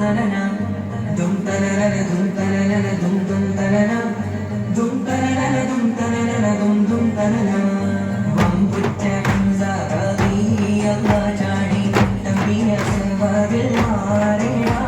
തനന ദും തനന ദും തനന ദും ദും തനന ദും തനന ദും തനന ദും ദും തനന വമ്പുറ്റ ഹംസ കവി അല്ലാഹ് ചാടി തമ്പിയ സവാദിൽ മാറേടാ